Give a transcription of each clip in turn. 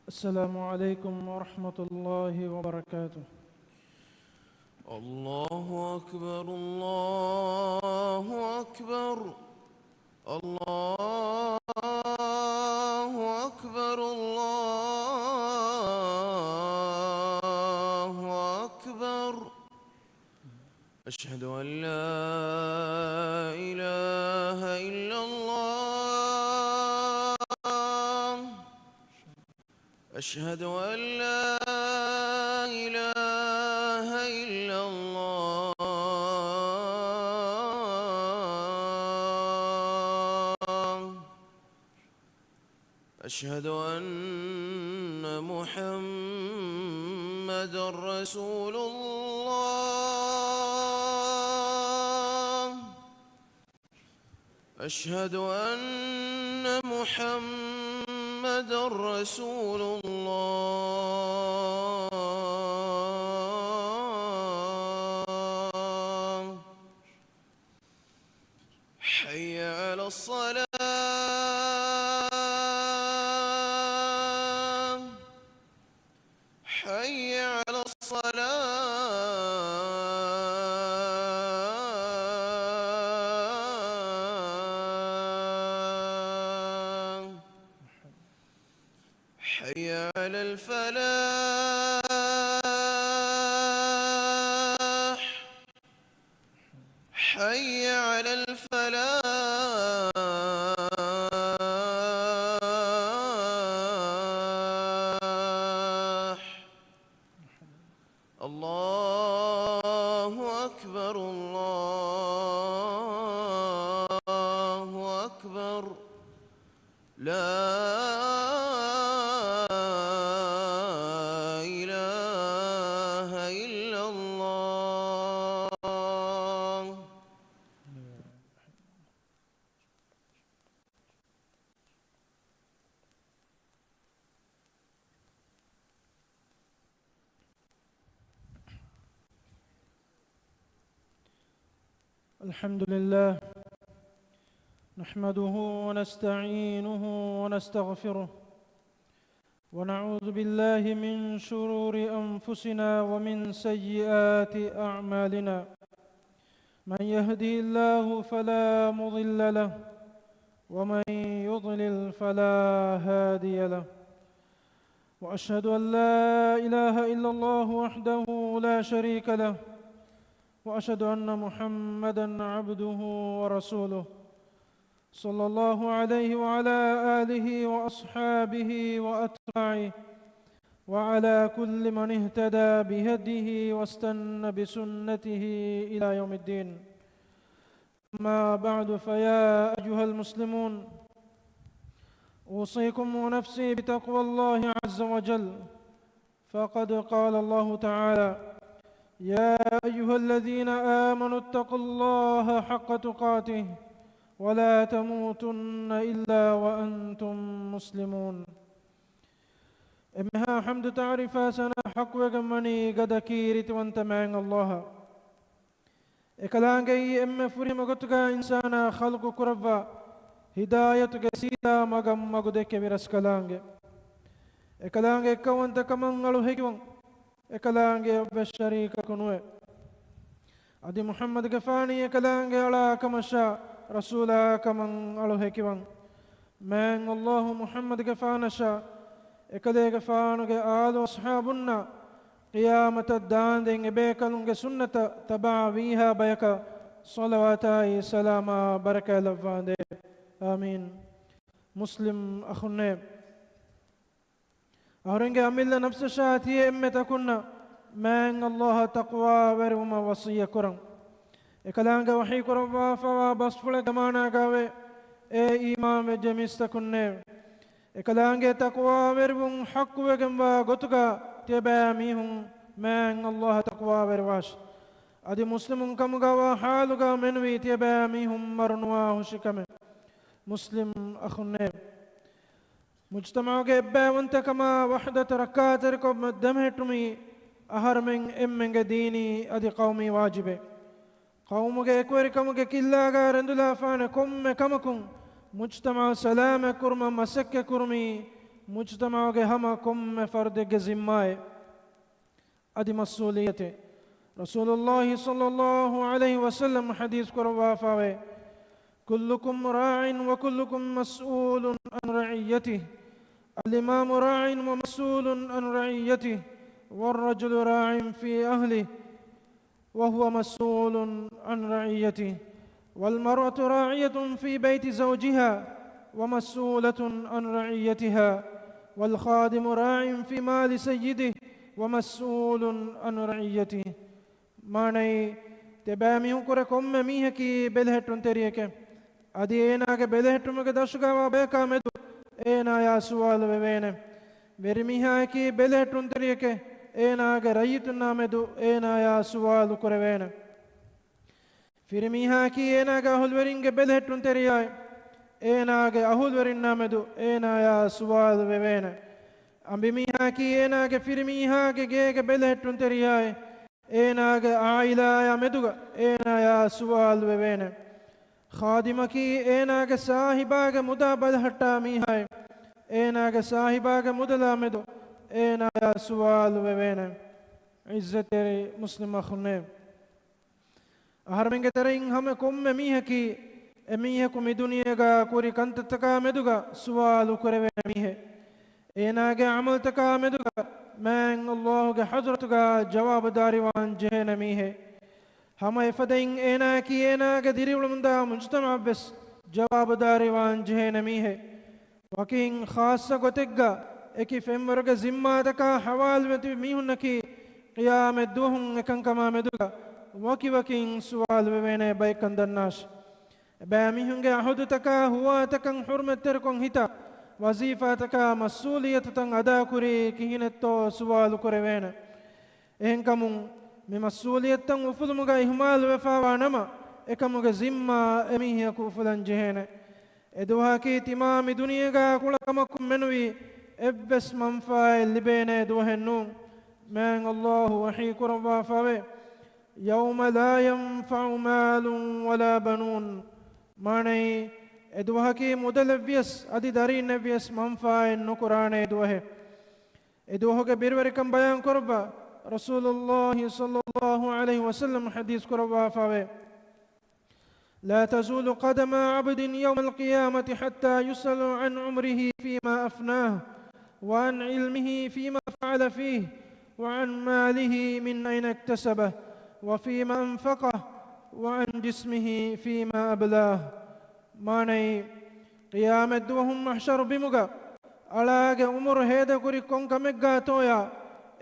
السلام عليكم ورحمة الله وبركاته. الله أكبر الله أكبر الله أكبر الله أكبر. أشهد أن لا إله إلا الله. أشهد أن لا إله إلا الله. أشهد أن محمدًا رسول الله. أشهد أن محمدًا رسول الله. حي على الصلاة. حي على الصلاة. حي على الفلاح. حي على الفلاح. الله أكبر الله أكبر. لا إله إلا الله. الحمد لله نحمده ونستعينه ونستغفره ونعوذ بالله من شرور أنفسنا ومن سيئات أعمالنا. من يهدي الله فلا مضل له ومن يضلل فلا هادي له. وأشهد أن لا إله إلا الله وحده لا شريك له وأشهد أن محمدًا عبده ورسوله صلى الله عليه وعلى آله وأصحابه وأتباعه وعلى كل من اهتدى بهديه واستنى بسنته إلى يوم الدين. أما بعد، فيا أيها المسلمون، أوصيكم ونفسي بتقوى الله عز وجل، فقد قال الله تعالى: يا أيها الذين آمنوا اتقوا الله حق تقاته ولا تموتن إلا وأنتم مسلمون. إمها حمد تعرف سنة حق وقمني قد كيرت وانت معن الله. إكلانجي إم فريم قتك إنسانا خلق كرفا هدايتك سيدا مغم مغدك برسكلانجي. إكلانجي كوانت كمان غلو هكوان إكلانجي بشريك كنوه. أدي محمد كفاني إكلانجي على كمشا رسولا كمان على هكوان من الله محمد كفانشا إكده كفانك آل وأصحابنا قيامة الدان دين بيكالونك سنة تبع بيها بيكا صلواتاي سلاما بركة لفان دي. آمين. مسلم أخونا أهرنك أمل نفس شاتي إمتكنا من الله تقوى ورما وصية كرم إكلانك وحي كرم فوا بصفل كمانا كاوي إمام جميستكنا إكلانك تقوى ورم حق وكما قتك تباميهم من الله تقوى ورواش. أدي مسلم كم قوى حالك منوي تباميهم مرنواه شكمه. مسلم أخونا مجتمع کے ابے وانت كما وحدة ركاتركم دمهتمي أهر من إمن ديني أدي قومي واجبه. قومك إكوركم كلا غارندلا فان كم كمكم مجتمع سلام كرم مسك كرمي مجتمع هما كم فرد زماء أدي مسؤوليته رسول الله صلى الله عليه وسلم حديث كروا فاوي كلكم راع وكلكم مسؤول عن رعيته الإمام راع ومسؤول عن رعيته والرجل راع في أهله وهو مسؤول عن رعيته والمرأة راعية في بيت زوجها ومسؤولة عن رعيتها والخادم راع في مال سيده ومسؤول عن رعيته ماني تبامي كركم ميهكي بلهتون تريكه أدي إنا كبلهتون كدشكا وبيكا مدو إنا يا سوال ببينه برميها بلهتون تريكه إنا كريتنا مدو إنا يا سوال كربينه فرميها إنا كهولورين بلهتون ترياي إنا كهولورين نامدو إنا يا سوال ببينه أمبيميها إنا كفرميها كجيك بلهتون ترياي إنا كعائلة يا مدو إنا يا سوال ببينه خادمك إنا كصاحبك مدابل حتى ميهاي إنا كصاحبك مدلامدو إنا يا سوال ببينه عزت مسلم خنّه أهرمنك ترين هم كم ميهكي ميهكم الدنيا كا كوري كنت تكا مدوغا سوال كربنا ميه إنا كعمل تكا مدوغا من الله كحضرتك جواب داري وان جهنا ميه هم يفدين إنا كديري ولمندا مجتمع بس جواب داري وان جهنا ميه وكين خاصة كتجا إكي فمرك زمّا تكا حوال متي ميهنكي قيام الدوهم كان كما مدوغا وكين سوال ببينه بايكن درناش باميهنگ أحد تكا هو تكن حرمة تركن هتا وظيفة تكا مسؤولية تن أدا كوري كهينتو سوال كوريوين إنكمون مسؤولية تن وفلمغا إهمال وفاوانما إكمغا زمّا أميه كوفلن جهين إدوها كي تمام دنيا كولا كمكم منوي إبس منفاي لبينه دوهنون من الله وحي كرم فاوي يوم لا ينفع مال ولا بنون ماني ادوها كي مدلبيس ادي دارين نبيس منفع نقران ادوه ادوها كي بيروركم بيان كربا رسول الله صلى الله عليه وسلم حديث كربا فاوي لا تزول قدم عبد يوم القيامة حتى يسأل عن عمره فيما أفناه وعن علمه فيما فعل فيه وعن ماله من أين اكتسبه وفيما أنفقه وعن جسمه فيما أبلاه ماني قيامت وهم محشر بمغا ألاغ عمر هيدا كوري كون كمغا تويا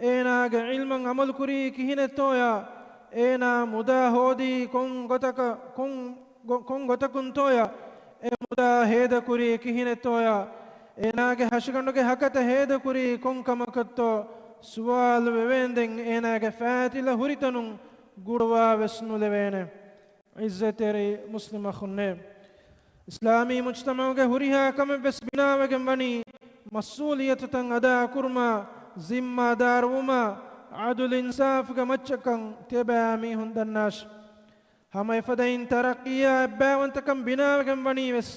إينا علما عمل كوري كهين تويا إينا مدا هودي كون غتكن تويا مدا هيدا كوري كهين تويا إينا هشغنو حكت هيدا كوري كون كمكتو سوال بويندن إينا فاتل هريتنون غُروا وسنو لبينه عزت مسلم خنّه إسلامي مجتمع کے ہریہا کم بس بنا وگم بنی مسئولیت تن ادا کرما ذمہ دار وما عدل انصاف کا مچکن تبامی ہندناش ہمیں فدین ترقیہ باون تکم بنا وگم بنی بس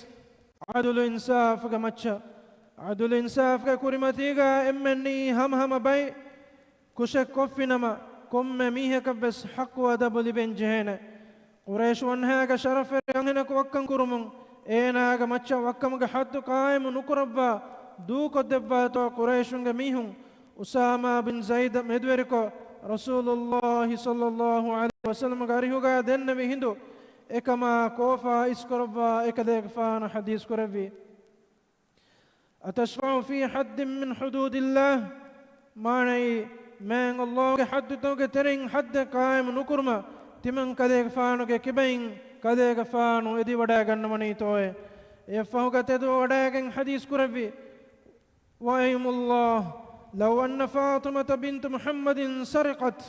عدل انصاف کا مچا عدل انصاف کا کرمتی گا امنی ہم بائی کشک کوفی نما كم ميه كبس حق ودب لبن جهنة قريش وانها كشرف يانهنك وكن كرمون اينا كمچا وكم كحد قائم نكربا دو كدبا تو قريش ميهم أسامة بن زيد مدوركو رسول الله صلى الله عليه وسلم غاريهوغا دن بهندو اكما كوفا اسكربا اكدغفان حديث كربي أتشفع في حد من حدود الله ماني من الله حد توك ترين حد قائم نكرما تمن كذا فانو كبين كذا فانو إدي ودا كنمني توه يفهم كتدو ودا كن حديث كربي وأيم الله لو أن فاطمة بنت محمد سرقت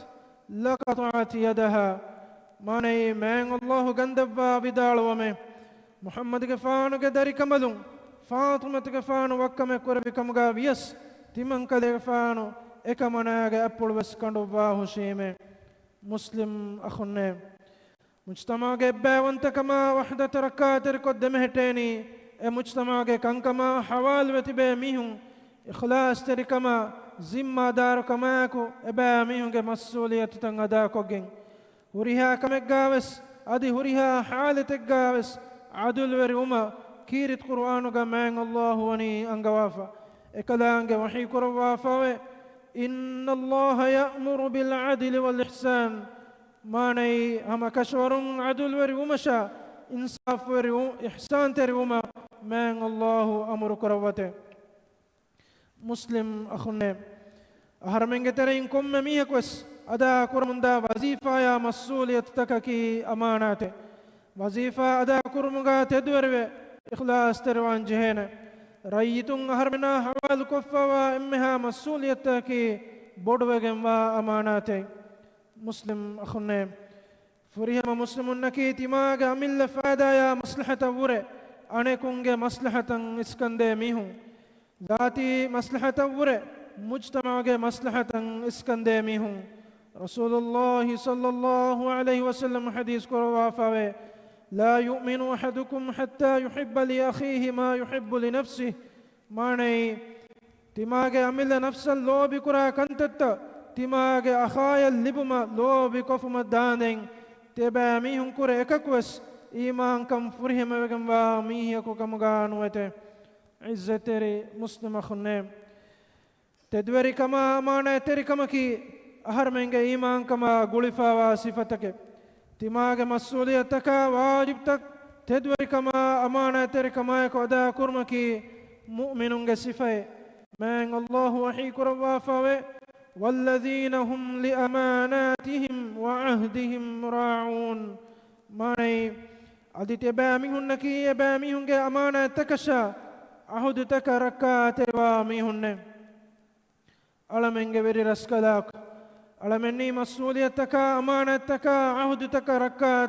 لقطعت يدها ماني من الله كندبا بدال ومه محمد كفانو كداري كملون فاطمة كفانو وكم كربي كمغا بيس تمن كذا فانو එකමනාගේ අපොළවස් කඬුවා හුෂීමේ මුස්ලිම් අඛුන්නේ මුජ්තමාගේ බෑවන්තකම වහදත රකාතර කොද්දම හෙටේනි ඒ මුජ්තමාගේ කංකම හවාල් වෙතිබේ මිහුන් إخلاص تركما زما دار كماكو إبا ميهنج مسؤولية تنغدا كوجين هريها كمجاوس أدي هريها حالة الجاوس عدل وريوما كيرت قرآنك من الله وني أنجوافا إكلانج وحي كروافا إن الله يأمر بالعدل والإحسان ما ني هم كشور عدل وريومشا إنصاف وريوم إحسان تريوما من الله أمر كروته مسلم أخونا أهرمنك ترين كم ميهكوس أدا كرمندا وظيفة يا مسؤولية تككي أماناته وظيفة أدا كرمغا تدور إخلاص تروان جهنة رأيتم أهرمنا حوال كفا وإمها مسؤولية تكي بودوغم وأماناته مسلم أخونا فريهم مسلم نكي تماغ أمل فادا يا مصلحة ورة أنا كونغ مصلحة إسكندي ميهون ذاتي مصلحة ورة مجتمع مصلحة إسكندي ميهون رسول الله صلى الله عليه وسلم حديث كروافا لا يؤمن أحدكم حتى يحب لأخيه ما يحب لنفسه ماني تماغ أمل نفسا لو بكرا كنتت تماغ أخايا اللبما لو بكفم الدانين تبا ميهن كره إكاكوس إيمان كم فرهم وغم وميه كم غانوته عزة تري مسلم أخنهم تدوري كما أمانة تري كما كي أهر منك إيمان كما غلفا وصفتك تماغ مسؤوليتك واجبتك تدوري كما أمانة تري كما يكودا كرمكي مؤمن صفة من الله وحي كروافا والذين هم لأماناتهم وعهدهم راعون ماني أدي تباميهن كي يباميهن أمانة تكشا عهد تكركا تباميهن ألمن غير رسكلاك ألمني مسؤولية تكا أمانة تكا عهد تكركا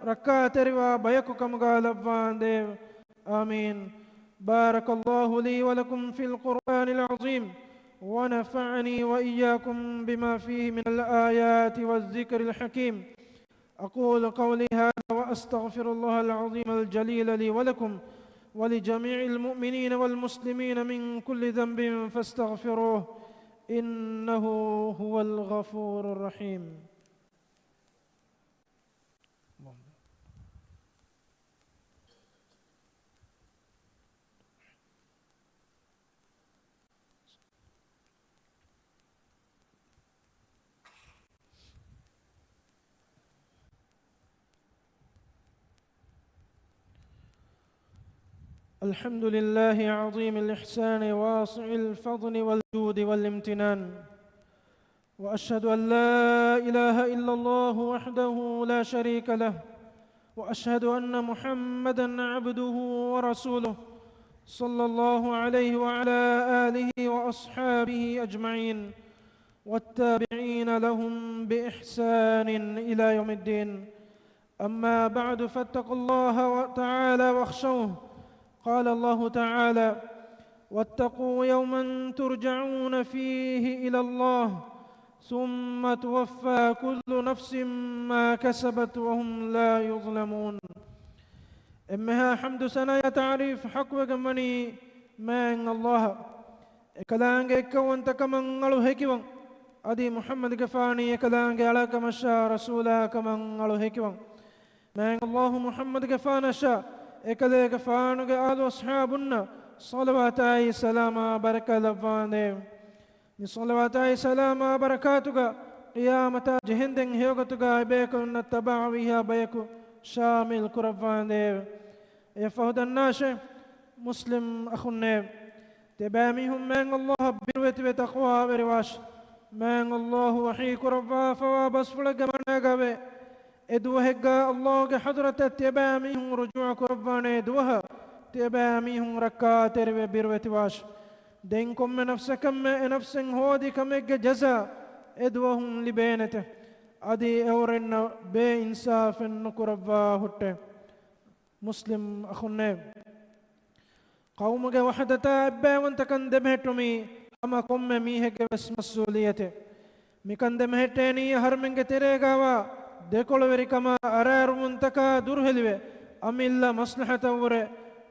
ركا تروا بيككم غالبان ديو آمين بارك الله لي ولكم في القرآن العظيم ونفعني وإياكم بما فيه من الآيات والذكر الحكيم أقول قولي هذا وأستغفر الله العظيم الجليل لي ولكم ولجميع المؤمنين والمسلمين من كل ذنب فاستغفروه إنه هو الغفور الرحيم الحمد لله عظيم الإحسان واسع الفضل والجود والامتنان وأشهد أن لا إله إلا الله وحده لا شريك له وأشهد أن محمدًا عبده ورسوله صلى الله عليه وعلى آله وأصحابه أجمعين والتابعين لهم بإحسان إلى يوم الدين أما بعد فاتقوا الله تعالى واخشوه قال الله تعالى واتقوا يوما ترجعون فيه إلى الله ثم توفى كل نفس ما كسبت وهم لا يظلمون إمها حمد سنة تعريف حق وقمني من الله إكلانك إكوان تكمن غلو هكيوان أدي محمد كفاني إكلانك على كمشا رسولا كمن غلو هكيوان من الله محمد كفانا شا إكلي كفانك آل أصحابنا صلواتاي سلاما بركة لفاني صلواتاي سلاما بركاتك قيامة جهندن هيوغتك بيكو نتبع بها بيكو شامل كرفاني يفهد الناس مسلم أخونا تباميهم من الله بروت بتقوى برواش من الله وحيك رفا فوابس فلق من أقبي إدوهق الله حضرة تباميهم رجوع كرفاني إدوها تباميهم ركات بروت واش دينكم من نفسكم نفس هودي كمك جزاء إدوهم لبينته أدي أورن بإنصاف نكرفا هته مسلم أخونا قومك وحدتا أبا وانتكن دمهتمي أما قم ميهك بس مسؤوليته مكن دمهتني هرمنك تريغاوا ديكول وريكما أرار منتكا درهلوه أم إلا مصلحة ور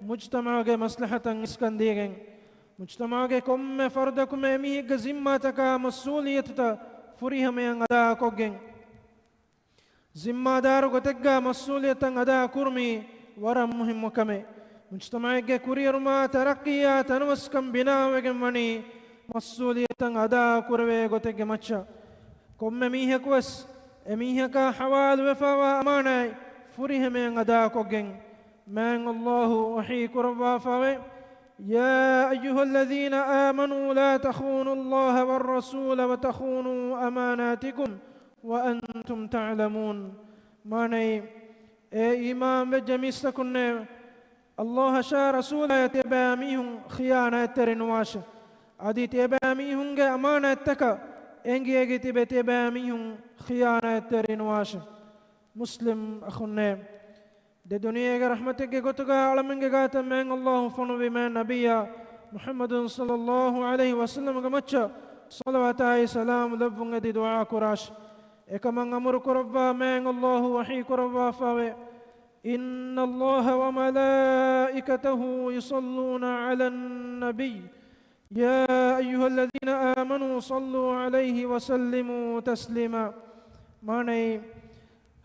مجتمعك مصلحة اسكنديغن مجتمع كم فردكم أميه زمتك مسؤولية فريهم أدا كوجين زمة دار قتجا مسؤولية أدا كرمي ورم مهم كمه مجتمع كورير ما ترقيا تنوسكم بنا وجمعني مسؤولية أدا كروي قتجا متشا كم ميه كوس أميه كحوال وفا وأمانة فريهم أدا كوجين من الله وحي كروا فاوي يا أيها الذين آمنوا لا تخونوا الله والرسول وتخونوا أماناتكم وأنتم تعلمون ماني إمام بجميستكن الله شا رسول يتباميهم خيانة ترنواش أدي تباميهم أمانة تكا إنجي تباميهم خيانة ترنواش مسلم أخونا د دنیا کے رحمت کے گتگا عالمین کے گاتا میں اللہ فنو بما نبیہ محمد صلی اللہ علیہ وسلم کا مچا صلوات آئی سلام لبنگ دی دعا کراش ایک من امر کربا میں اللہ وحی کربا فاوے ان اللہ وملائکته يصلون على النبي يا أيها الذين آمنوا صلوا عليه وسلموا تسليما معنی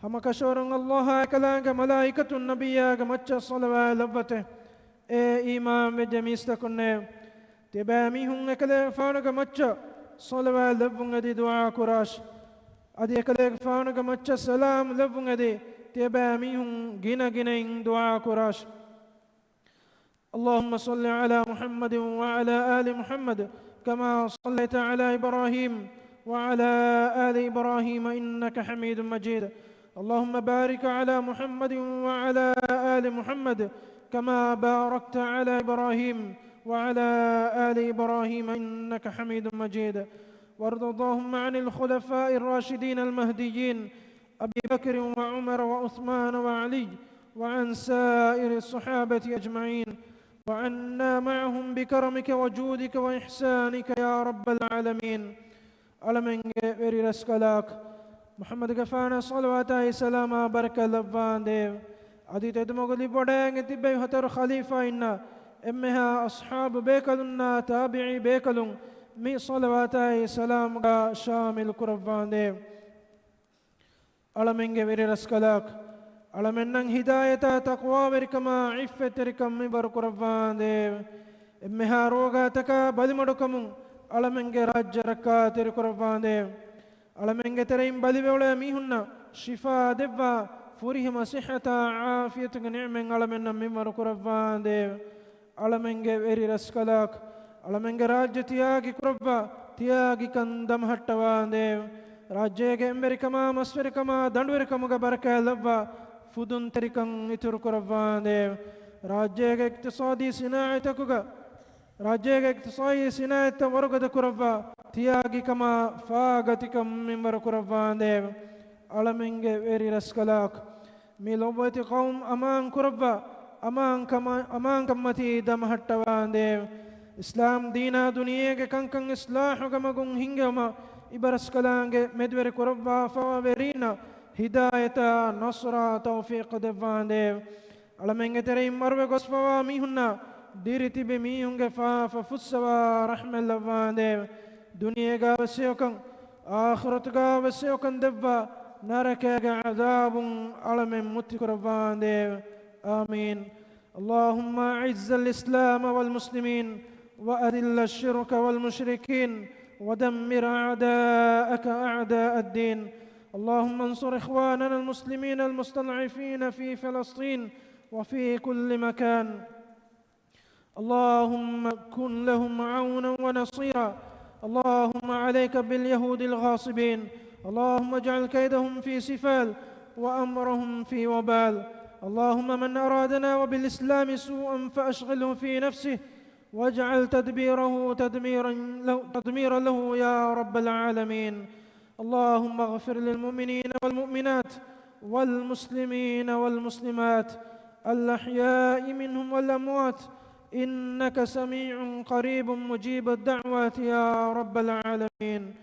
هم كشورن الله كلام ملائكة النبي كمتش صلوات لبته إمام جميستكن تباميهم كله فان كمتش صلوات لبون دي دعاء كراش أدي كله فان كمتش سلام لبون دي تباميهم جنا جنا دعاء كراش اللهم صل على محمد وعلى آل محمد كما صليت على إبراهيم وعلى آل إبراهيم إنك حميد مجيد اللهم بارك على محمد وعلى آل محمد كما باركت على إبراهيم وعلى آل إبراهيم إنك حميد مجيد وارض اللهم عن الخلفاء الراشدين المهديين أبي بكر وعمر وعثمان وعلي وعن سائر الصحابة أجمعين وعنا معهم بكرمك وجودك وإحسانك يا رب العالمين علمين غير رسكلاك محمد غفانا صلوات سلام بركة لبان ديو عدي تدمغلي بودين تبي هتر خليفة إنا إمها أصحاب بيكلنا تابعي بيكلون مي صلوات سلام شامل كربان ديو علمين غير رسكلاك علمين هداية تقوى بركما عفة ركم مبر كربان ديو إمها روغا تكا بلمدكم علمين راج ركات كربان ديو علمين ترين بليولا ميهنا شفاء دبا فورهم صحة عافية نعم علمين ممر كربان ديو علمين غير رسكلاك علمين راج تياغي كربا تياغي كندم هتوان ديو راجيغ امبركما مسفركما دندوركما بركة لبا فدن تركن اتر كربان ديو راجيغ اقتصادي صناعتكوغا راجيغ اقتصادي صناعت ورغد كربا تياغي كما فاغتكم من كربان ديو علمين غير رسكلاك ميلوبتي قوم امان كربا امان كمتي دم هتوان ديو اسلام دينا دنيا کے کنکن اصلاح گمگن ہنگما ابرسکلانگ مدور كربا فاورينا هداية نصر توفيق دفان ديو علمين ترين مروي قصفوا ميهنا ديرتي بميهن ففسوا رحمة لفان ديو دنيا غا وسيوكن آخرت غا وسيوكن دفا نارك عذاب علمين متكرفان ديو آمين اللهم أعز الإسلام والمسلمين وأذل الشرك والمشركين ودمر أعداءك أعداء الدين اللهم انصر إخواننا المسلمين المستضعفين في فلسطين وفي كل مكان اللهم كن لهم عونا ونصيرا اللهم عليك باليهود الغاصبين اللهم اجعل كيدهم في سفال وأمرهم في وبال اللهم من أرادنا وبالإسلام سوءا فأشغله في نفسه واجعل تدميرا له يا رب العالمين اللهم اغفر للمؤمنين والمؤمنات والمسلمين والمسلمات الأحياء منهم والأموات إنك سميع قريب مجيب الدعوات يا رب العالمين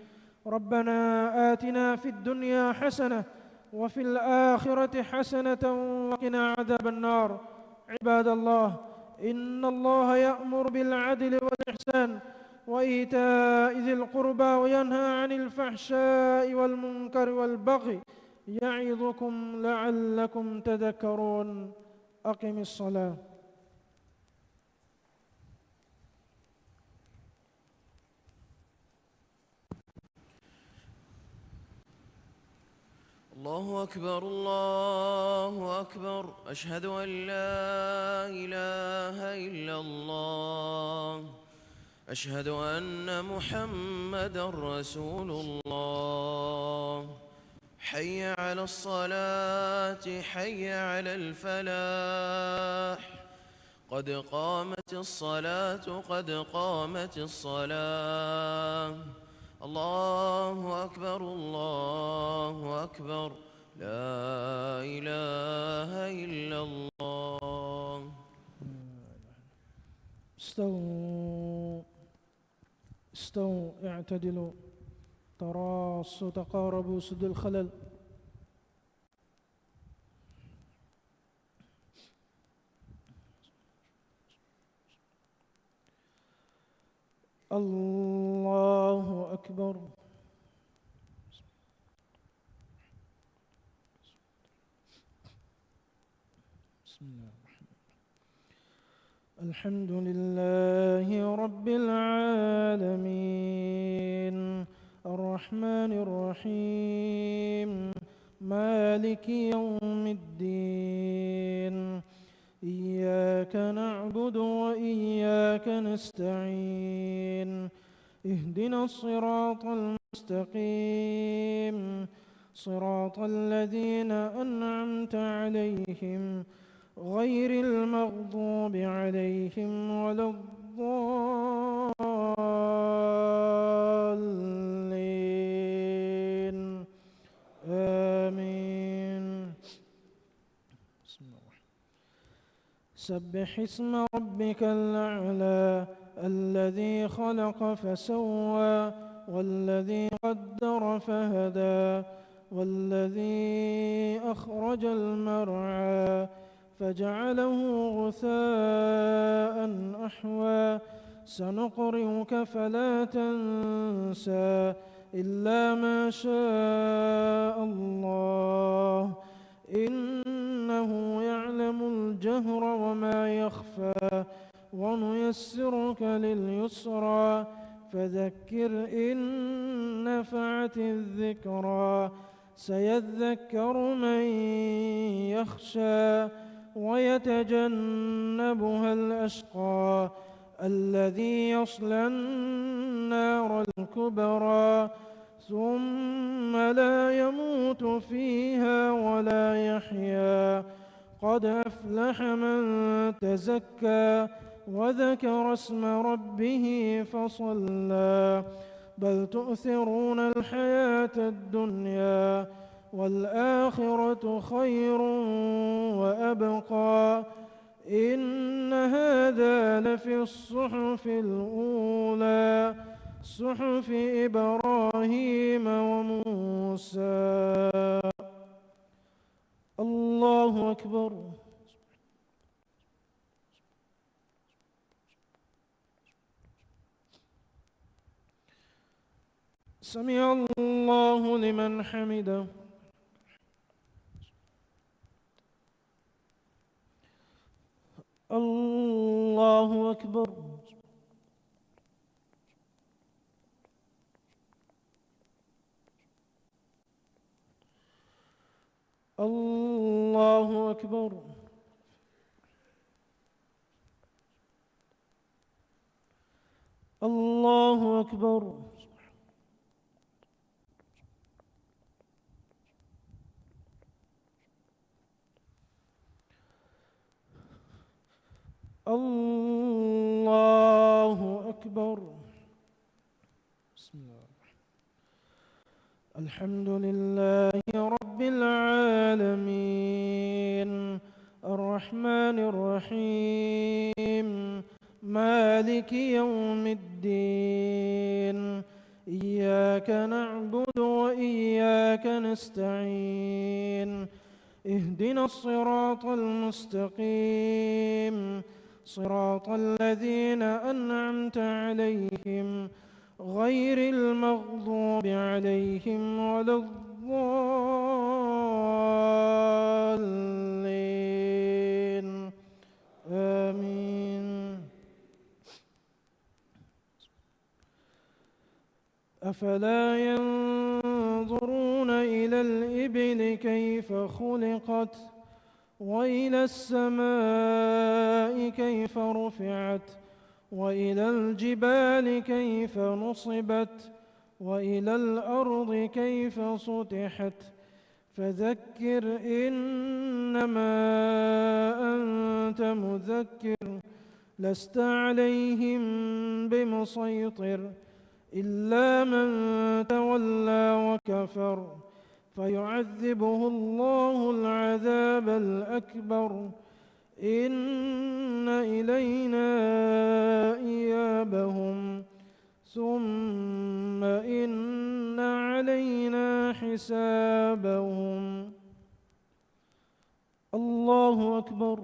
ربنا آتنا في الدنيا حسنة وفي الآخرة حسنة وقنا عذاب النار عباد الله إن الله يأمر بالعدل والإحسان وإيتاء ذي القربى وينهى عن الفحشاء والمنكر والبغي يعظكم لعلكم تذكرون. أقم الصلاة. الله أكبر الله أكبر، أشهد أن لا إله إلا الله، أشهد أن محمدًا رسول الله. حي على الصلاة حي على الفلاح، قد قامت الصلاة قد قامت الصلاة. الله أكبر الله أكبر، لا إله إلا الله. استووا اعتدلوا تراصوا تقاربوا سد الخلل. الله أكبر. بسم الله الحمد لله رب العالمين الرحمن الرحيم مالك يوم الدين إياك نعبد وإياك نستعين اهدنا الصراط المستقيم صراط الذين أنعمت عليهم غير المغضوب عليهم ولا الضالين آمين. سبح اسم ربك الأعلى الذي خلق فسوى والذي قدر فهدى والذي أخرج المرعى فجعله غثاء أحوى سنقرئك فلا تنسى إلا ما شاء الله إنه يعلم الجهر وما يخفى ونيسرك لليسرى فذكر إن نفعت الذكرى سيذكر من يخشى ويتجنبها الأشقى الذي يصلى النار الكبرى ثم لا يموت فيها ولا يحيا قد أفلح من تزكى وذكر اسم ربه فصلى بل تؤثرون الحياة الدنيا والآخرة خير وأبقى إن هذا لفي الصحف الأولى صحف إبراهيم وموسى. الله أكبر. سمع الله لمن حمده. الله أكبر. الله أكبر. الله أكبر. الله أكبر. بسم الله. الحمد لله رب العالمين الرحمن الرحيم مالك يوم الدين إياك نعبد وإياك نستعين اهدنا الصراط المستقيم صراط الذين أنعمت عليهم غير المغضوب عليهم ولا الضالين آمين. أفلا ينظرون إلى الإبل كيف خلقت وإلى السماء كيف رفعت وإلى الجبال كيف نصبت وإلى الأرض كيف سطحت فذكر إنما أنت مذكر لست عليهم بمسيطر إلا من تولى وكفر فيعذبه الله العذاب الأكبر إن إلينا إيابهم ثم إن علينا حسابهم. الله أكبر.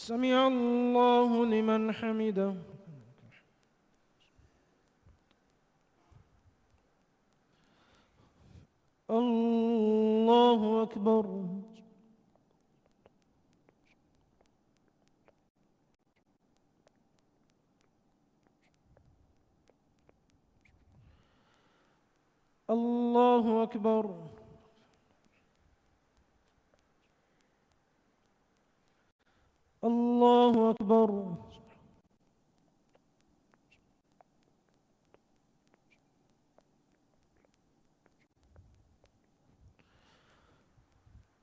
سمع الله لمن حمده. الله أكبر. الله أكبر. الله أكبر.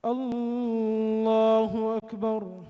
الله أكبر.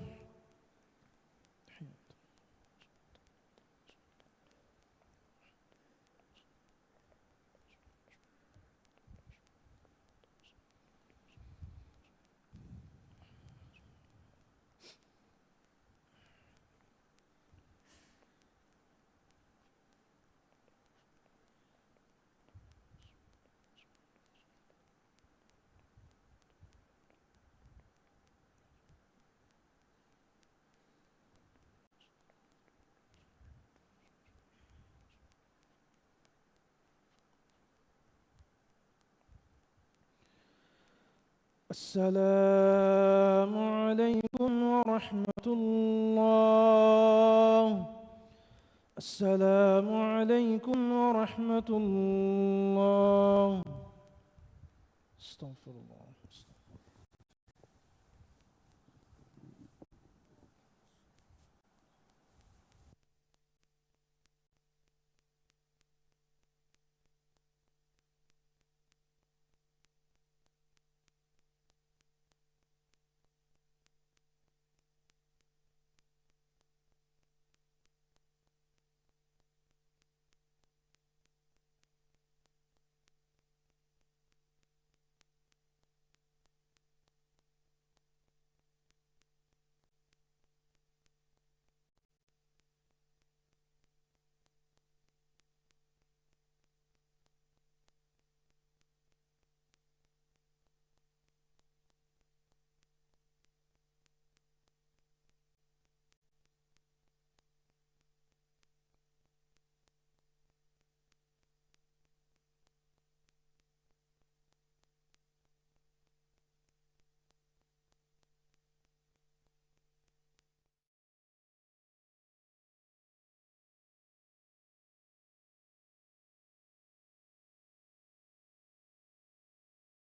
السلام عليكم ورحمة الله. السلام عليكم ورحمة الله. استغفر الله.